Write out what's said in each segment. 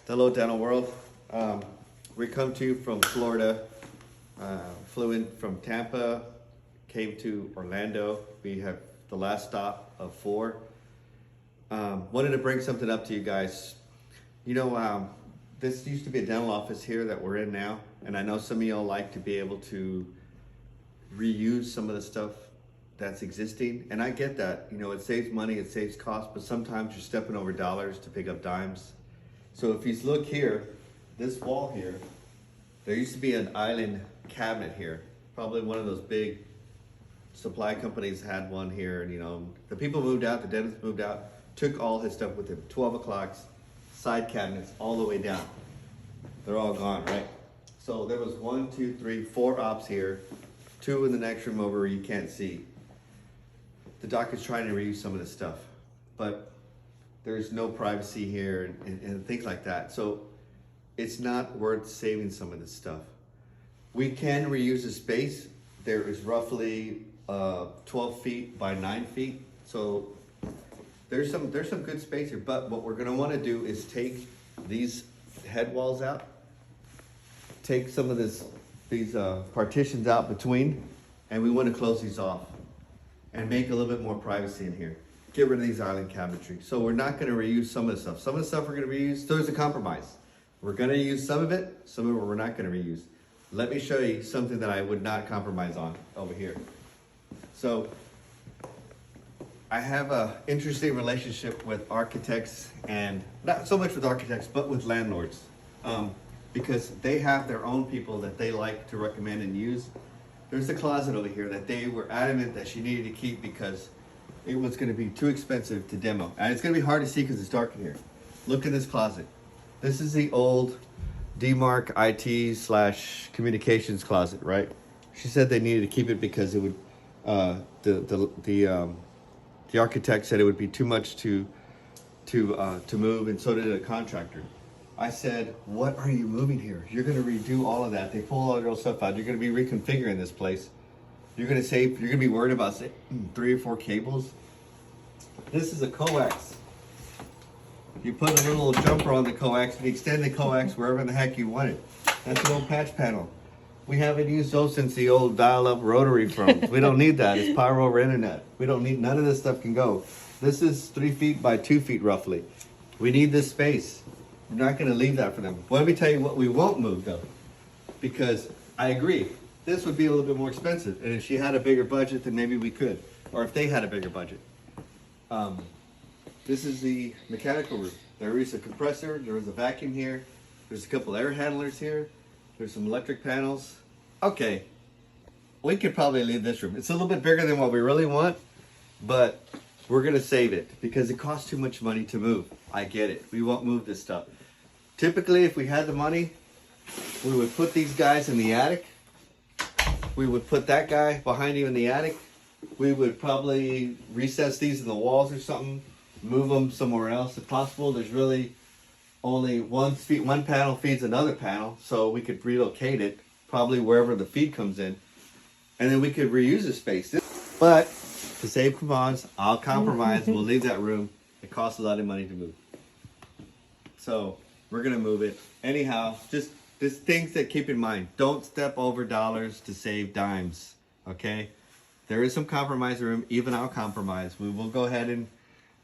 Hello, dental world. We come to you from Florida. Flew in from Tampa, came to Orlando. We have the last stop of 4. Wanted to bring something up to you guys. You know, this used to be a dental office here that we're in now, and I know some of y'all like to be able to reuse some of the stuff that's existing, and I get that. You know, it saves money, it saves cost, but sometimes you're stepping over dollars to pick up dimes. So if you look here, this wall here, there used to be an island cabinet here. Probably one of those big supply companies had one here, and you know, the people moved out, the dentist moved out, took all his stuff with him. 12 o'clocks, side cabinets, all the way down. They're all gone, right? So there was 1, 2, 3, 4 ops here, 2 in the next room over where you can't see. The doc is trying to reuse some of this stuff, but there's no privacy here and things like that. So it's not worth saving some of this stuff. We can reuse the space. There is roughly 12 feet by 9 feet. So there's some good space here, but what we're gonna wanna do is take these head walls out, take some of these partitions out between, and we wanna close these off and make a little bit more privacy in here. Get rid of these island cabinetry. So we're not gonna reuse some of the stuff. Some of the stuff we're gonna reuse, there's a compromise. We're gonna use some of it we're not gonna reuse. Let me show you something that I would not compromise on over here. So I have an interesting relationship with architects, and not so much with architects, but with landlords. Because they have their own people that they like to recommend and use. There's a closet over here that they were adamant that she needed to keep because it was going to be too expensive to demo. And it's going to be hard to see because it's dark in here. Look at this closet. This is the old DMARC IT / communications closet, right? She said they needed to keep it because it would, the architect said it would be too much to move, and so did a contractor. I said, what are you moving here? You're going to redo all of that. They pull all their old stuff out. You're going to be reconfiguring this place. You're going to be worried about 3 or 4 cables. This is a coax. You put a little jumper on the coax and extend the coax wherever the heck you want it. That's an old patch panel. We haven't used those since the old dial-up rotary phones. We don't need that. It's power over internet. We don't need, none of this stuff can go. This is 3 feet by 2 feet roughly. We need this space. We're not going to leave that for them. Well, let me tell you what we won't move though, because I agree. This would be a little bit more expensive, and if she had a bigger budget, then maybe we could, or if they had a bigger budget. This is the mechanical room. There is a compressor, there is a vacuum here, there's a couple air handlers here, there's some electric panels. Okay, we could probably leave this room. It's a little bit bigger than what we really want, but we're gonna save it because it costs too much money to move. I get it, we won't move this stuff. Typically, if we had the money, we would put these guys in the attic. We would put that guy behind you in the attic. We would probably recess these in the walls or something, move them somewhere else if possible. There's really only one panel feeds another panel, so we could relocate it probably wherever the feed comes in, and then we could reuse the space. But to save coupons, I'll compromise. We'll leave that room. It costs a lot of money to move, so we're gonna move it anyhow. Just things that keep in mind. Don't step over dollars to save dimes, okay? There is some compromise room. Even I'll compromise. We will go ahead and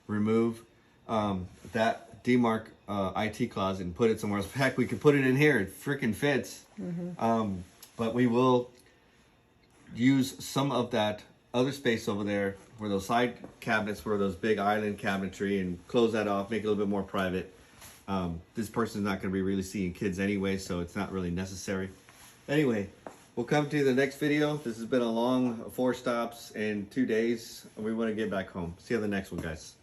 remove that DMARC IT closet and put it somewhere else. Heck, we could put it in here. It freaking fits. But we will use some of that other space over there where those side cabinets were, those big island cabinetry, and close that off, make it a little bit more private. This person's not going to be really seeing kids anyway, so it's not really necessary. Anyway, we'll come to the next video. This has been a long 4 stops and 2 days. We want to get back home. See you on the next one, guys.